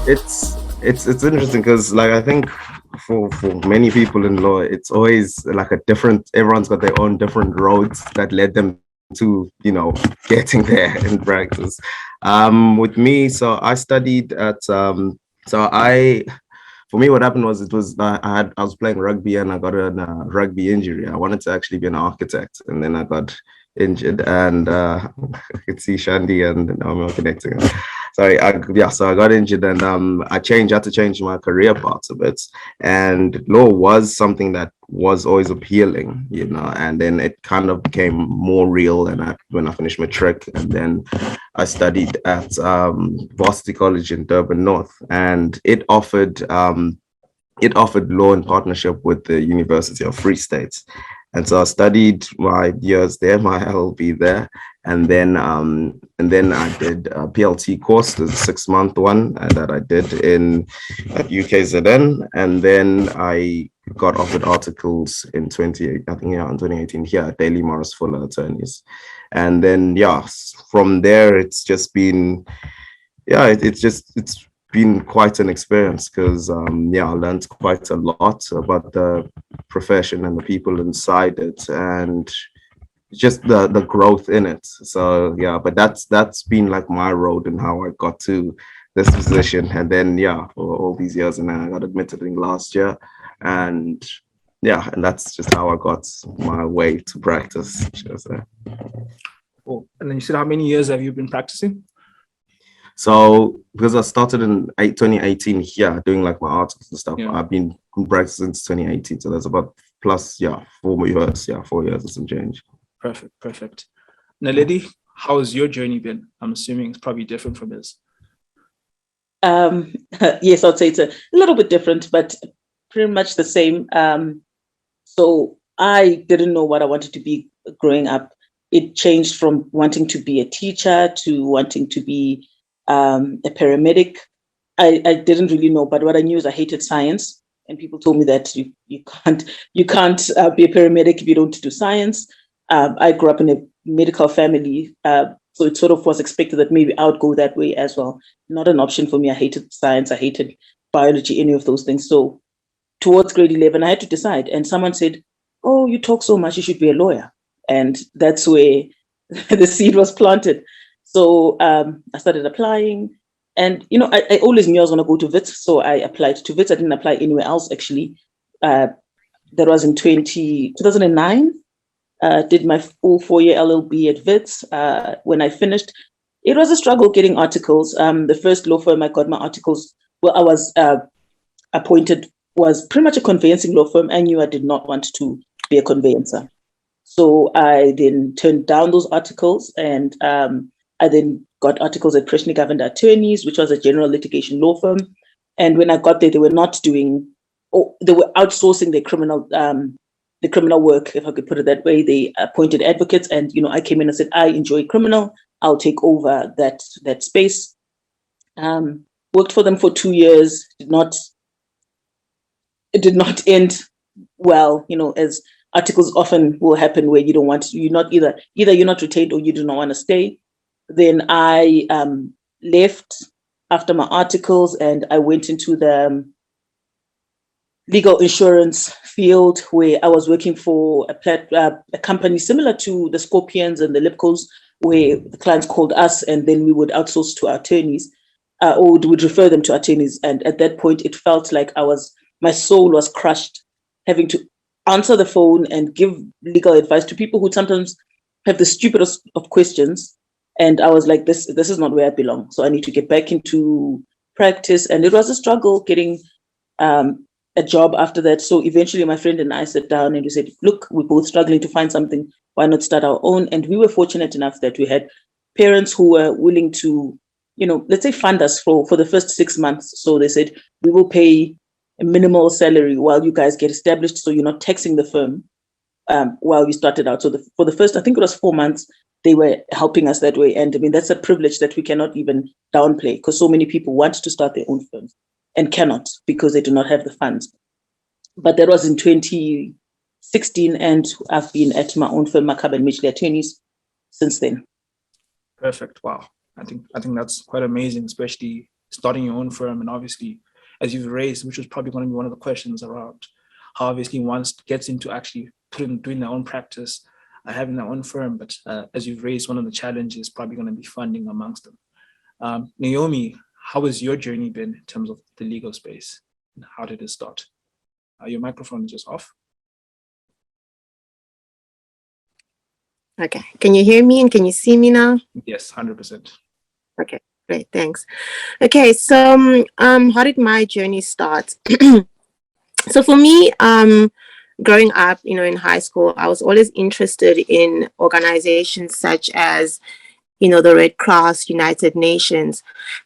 It's interesting because like I think for many people in law, it's always like a different. Everyone's got their own different roads that led them to getting there in practice. With me, so I studied at so I for me what happened was I was playing rugby and I got a rugby injury. I wanted to actually be an architect and then I got injured and I could see Shandi and now I'm connecting. Sorry, so I got injured and had to change my career path a bit. And law was something that was always appealing, and then it kind of became more real. And when I finished my trick, and then I studied at Varsity College in Durban North, and it offered law in partnership with the University of Free State. And so I studied my years there, my LLB there, and then I did a PLT course, the 6-month one that I did at UKZN, and then I got offered articles in 2018 here at Daily Morris Fuller Attorneys, and then from there it's just been it's been quite an experience because I learned quite a lot about the profession and the people inside it and just the growth in it. So but that's been like my road and how I got to this position. And then for all these years, and then I got admitted in last year, and and that's just how I got my way to practice. Cool. And then you said, how many years have you been practicing? So because I started in 2018 here doing like my articles and stuff, I've been practicing since 2018. So that's about plus 4 years, 4 years and some change. Perfect. Naledi, how has your journey been? I'm assuming it's probably different from his. Yes, I'd say it's a little bit different, but pretty much the same. So I didn't know what I wanted to be growing up. It changed from wanting to be a teacher to wanting to be a paramedic. I didn't really know, but what I knew is I hated science, and people told me that you can't be a paramedic if you don't do science. I grew up in a medical family, so it sort of was expected that maybe I would go that way as well. Not an option for me. I hated science. I hated biology, any of those things. So towards grade 11, I had to decide, and someone said, "Oh, you talk so much, you should be a lawyer." And that's where the seed was planted. So I started applying, and I always knew I was going to go to WITS, so I applied to WITS. I didn't apply anywhere else actually. That was in 2009. Did my full 4-year LLB at WITS. When I finished, it was a struggle getting articles. The first law firm I got my articles, I was appointed, was pretty much a conveyancing law firm. I knew I did not want to be a conveyancer. So I then turned down those articles, and I then got articles at Professionally Governed Attorneys, which was a general litigation law firm. And when I got there, they were outsourcing their criminal work, if I could put it that way. They appointed advocates, and I came in and said, I enjoy criminal, I'll take over that space. Worked for them for 2 years. It did not end well, as articles often will happen where you're not either you're not retained or you do not want to stay. Then I left after my articles, and I went into the legal insurance field, where I was working for a company similar to the Scorpions and the Lipcos, where the clients called us and then we would outsource to our attorneys, or would refer them to attorneys. And at that point, it felt like my soul was crushed, having to answer the phone and give legal advice to people who sometimes have the stupidest of questions. And I was like, this is not where I belong. So I need to get back into practice. And it was a struggle getting a job after that. So eventually my friend and I sat down and we said, look, we're both struggling to find something. Why not start our own? And we were fortunate enough that we had parents who were willing to, let's say, fund us for the first 6 months. So they said, we will pay a minimal salary while you guys get established, so you're not taxing the firm while you started out. So for the first, I think it was 4 months, they were helping us that way. And I mean, that's a privilege that we cannot even downplay, because so many people want to start their own firms and cannot because they do not have the funds. But that was in 2016, and I've been at my own firm, Makaba and Midgley Attorneys, since then. Perfect. Wow. I think that's quite amazing, especially starting your own firm, and obviously, as you've raised, which was probably going to be one of the questions around how obviously one gets into actually doing their own practice, having their own firm. But as you've raised, one of the challenges is probably going to be funding amongst them. Naomi, how has your journey been in terms of the legal space? And how did it start? Your microphone is just off. Okay, can you hear me and can you see me now? Yes, 100%. Okay, great, thanks. Okay, so how did my journey start? So for me, growing up, in high school, I was always interested in organizations such as, the Red Cross, United Nations,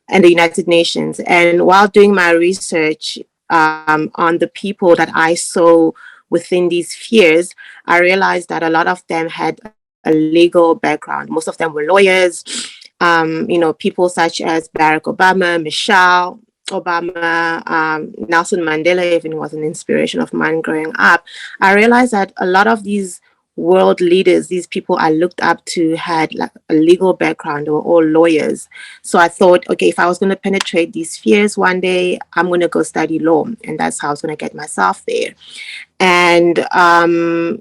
and the United Nations. And while doing my research on the people that I saw within these spheres, I realized that a lot of them had a legal background. Most of them were lawyers, people such as Barack Obama, Michelle Obama, Nelson Mandela even was an inspiration of mine growing up. I realized that a lot of these world leaders, these people I looked up to, had like a legal background. They were all lawyers. So I thought, okay, if I was going to penetrate these spheres one day, I'm going to go study law, and that's how I was going to get myself there. And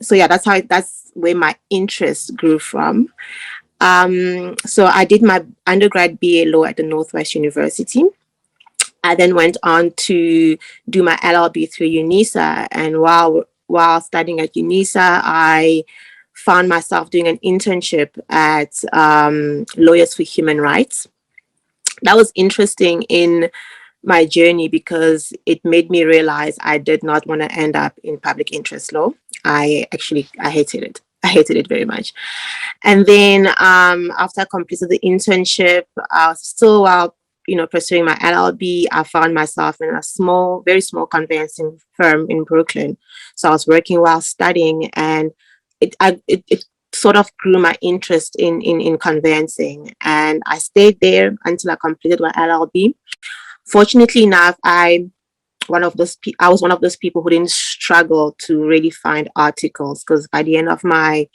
so yeah, that's where my interest grew from. So I did my undergrad BA law at the Northwest University. I then went on to do my LLB through UNISA, and while studying at UNISA, I found myself doing an internship at Lawyers for Human Rights. That was interesting in my journey because it made me realize I did not want to end up in public interest law. I hated it. I hated it very much. And then after I completed the internship, while pursuing my LLB, I found myself in a very small conveyancing firm in Brooklyn. So I was working while studying, and it sort of grew my interest in conveyancing. And I stayed there until I completed my LLB. Fortunately enough, I was one of those people who didn't struggle to really find articles, because by the end of my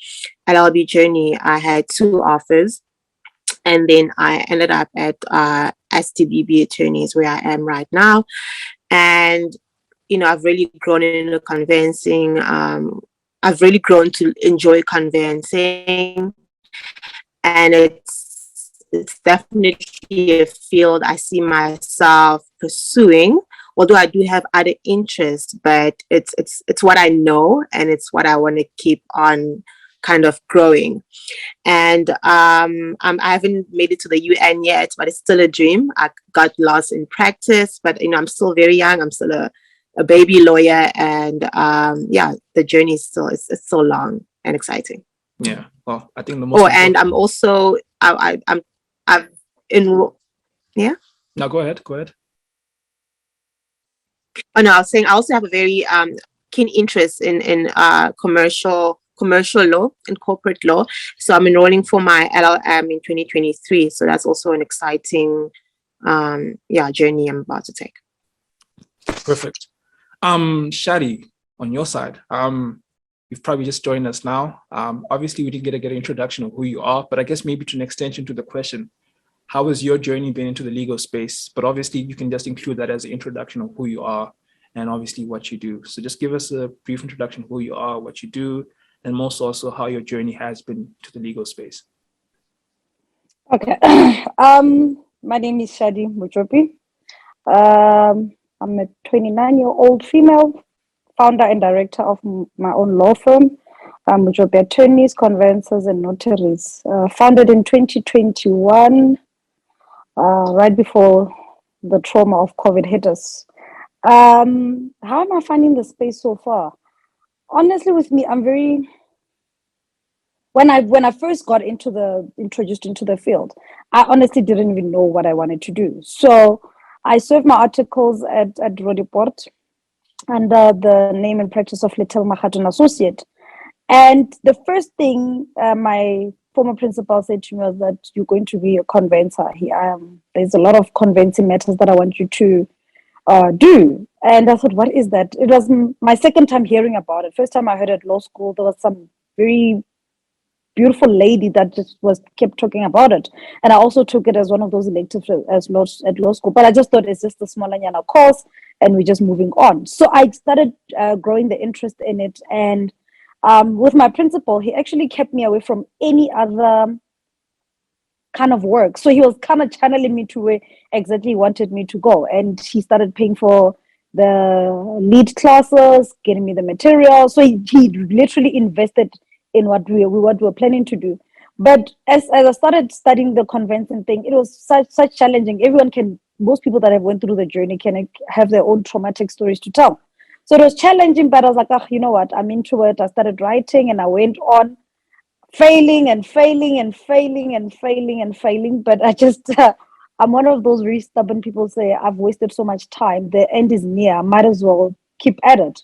LLB journey, I had 2 offers. And then I ended up at STBB Attorneys, where I am right now. And, I've really grown into conveyancing. I've really grown to enjoy conveyancing. And it's definitely a field I see myself pursuing, although I do have other interests, but it's what I know, and it's what I want to keep on kind of growing. And I haven't made it to the UN yet, but it's still a dream. I got lost in practice, but I'm still very young. I'm still a baby lawyer, and the journey is it's so long and exciting. Yeah, well, I think the most. And I'm also I've enrolled. Yeah. No, go ahead. Oh no, I was saying I also have a very keen interest in commercial law and corporate law. So I'm enrolling for my LLM in 2023. So that's also an exciting journey I'm about to take. Perfect. Shadi, on your side, you've probably just joined us now. Obviously we didn't get an introduction of who you are, but I guess maybe to an extension to the question, how has your journey been into the legal space? But obviously you can just include that as an introduction of who you are and obviously what you do. So just give us a brief introduction of who you are, what you do, and most also how your journey has been to the legal space. Okay. My name is Shadi Motjopi. I'm a 29-year-old female, founder and director of my own law firm, Motjopi Attorneys, Conveyancers and Notaries. Founded in 2021, right before the trauma of COVID hit us. How am I finding the space so far? Honestly, with me, I'm very. When I first got introduced into the field, I honestly didn't even know what I wanted to do. So I served my articles at Rodiport under the name and practice of Little Mahatun Associate. And the first thing my former principal said to me was that you're going to be a conveyancer. There's a lot of conveyancing matters that I want you to do. And I thought, what is that? It was my second time hearing about it. First time I heard at law school, there was some very beautiful lady that just kept talking about it. And I also took it as one of those electives at law school. But I just thought it's just a small Anyana course and we're just moving on. So I started growing the interest in it. And with my principal, he actually kept me away from any other kind of work. So he was kind of channeling me to where exactly he wanted me to go. And he started paying for the lead classes, getting me the material. So he literally invested in what we were planning to do. But as I started studying the convincing thing, it was such challenging. Most people that have went through the journey can have their own traumatic stories to tell. So it was challenging, but I was like, oh, you know what? I'm into it. I started writing and I went on failing and failing and failing and failing and failing. But I just, I'm one of those very stubborn people say, I've wasted so much time. The end is near. I might as well keep at it.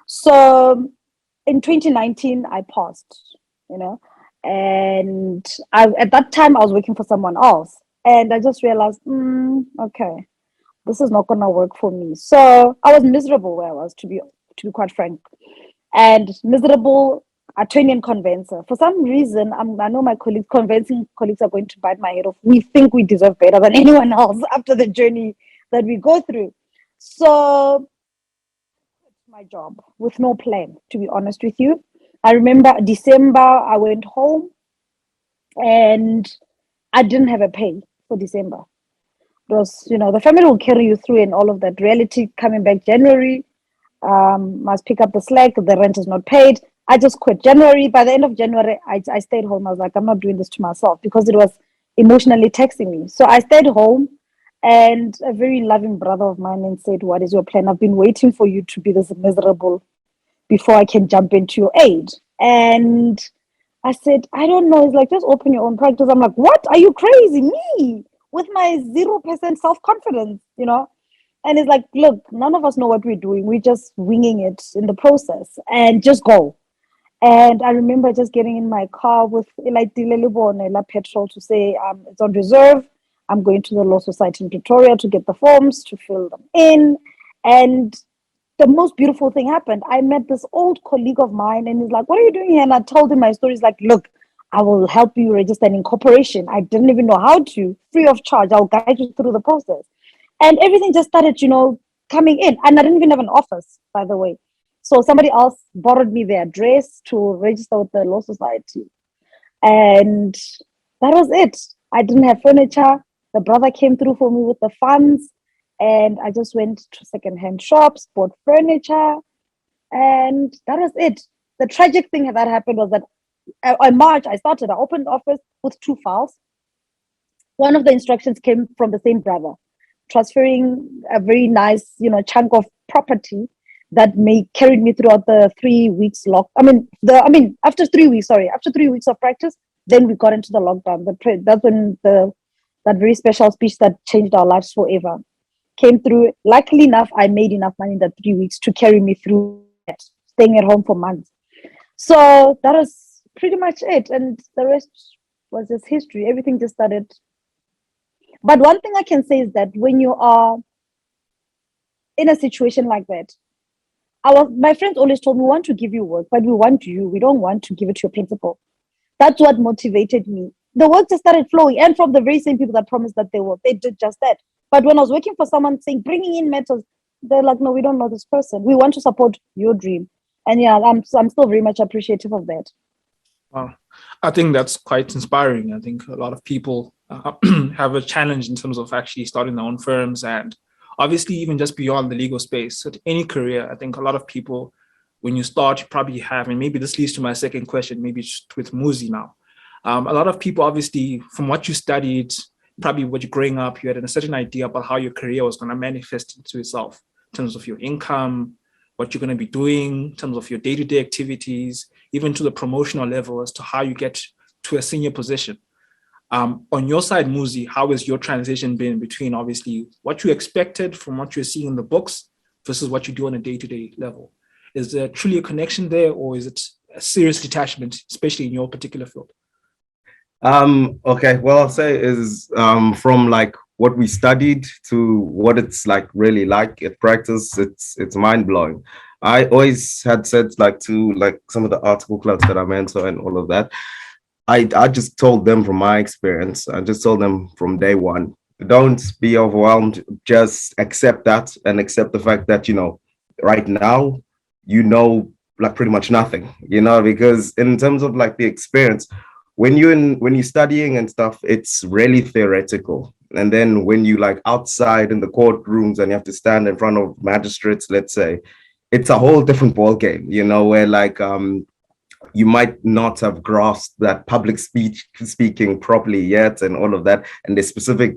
So in 2019, I passed, and at that time I was working for someone else. And I just realized, okay, this is not going to work for me. So I was miserable where I was, to be quite frank, and miserable attorney and convincer. For some reason, I know my convincing colleagues are going to bite my head off. We think we deserve better than anyone else after the journey that we go through. So my job with no plan, to be honest with you. I remember December, I went home and I didn't have a pay for December. It was, the family will carry you through and all of that. Reality coming back January, must pick up the slack, the rent is not paid. I just quit January. By the end of January, I stayed home. I was like, I'm not doing this to myself because it was emotionally taxing me. So I stayed home, and a very loving brother of mine and said, what is your plan? I've been waiting for you to be this miserable before I can jump into your aid. And I said, I don't know. It's like, just open your own practice. I'm like, what? Are you crazy? Me? With my 0% self-confidence, And it's like, look, none of us know what we're doing. We're just winging it in the process and just go. And I remember just getting in my car with like petrol to say it's on reserve. I'm going to the Law Society in Pretoria to get the forms, to fill them in. And the most beautiful thing happened. I met this old colleague of mine and he's like, what are you doing here? And I told him my story. He's like, look, I will help you register an incorporation. I didn't even know how to, free of charge. I'll guide you through the process. And everything just started, coming in. And I didn't even have an office, by the way. So somebody else borrowed me their address to register with the Law Society. And that was it. I didn't have furniture. The brother came through for me with the funds. And I just went to secondhand shops, bought furniture. And that was it. The tragic thing that happened was that in March, I opened the office with 2 files. One of the instructions came from the same brother, transferring a very nice, chunk of property that carried me throughout the 3 weeks after 3 weeks, after 3 weeks of practice, then we got into the lockdown. That's when that very special speech that changed our lives forever came through. Luckily enough, I made enough money in that 3 weeks to carry me through it, staying at home for months. So that was pretty much it. And the rest was just history. Everything just started. But one thing I can say is that when you are in a situation like that, my friends always told me, we want to give you work, but we want you. We don't want to give it to your principal. That's what motivated me. The work just started flowing. And from the very same people that promised that they did just that. But when I was working for someone saying, bringing in matters, they're like, no, we don't know this person. We want to support your dream. And yeah, I'm still very much appreciative of that. Wow. I think that's quite inspiring. I think a lot of people have a challenge in terms of actually starting their own firms, and obviously even just beyond the legal space. So any career, I think a lot of people, when you start, you probably have, and maybe this leads to my second question, maybe just with Muzi now. A lot of people, obviously, from what you studied, probably what you're growing up, you had a certain idea about how your career was going to manifest into itself in terms of your income, what you're going to be doing, in terms of your day-to-day activities, even to the promotional level as to how you get to a senior position. On your side, Muzi, how has your transition been between obviously what you expected from what you're seeing in the books versus what you do on a day-to-day level? Is there truly a connection there, or is it a serious detachment, especially in your particular field? Okay, well, I'll say is from like what we studied to what it's like really like at practice, it's mind-blowing. I always had said like to like some of the article clubs that I mentor and all of that, I just told them from my experience, I just told them from day one, don't be overwhelmed, just accept that and accept the fact that, you know, right now, you know, like pretty much nothing, you know, because in terms of like the experience, when you're studying and stuff, it's really theoretical. And then when you like outside in the courtrooms and you have to stand in front of magistrates, let's say, it's a whole different ball game, you know, where like you might not have grasped that public speaking properly yet and all of that, and the specific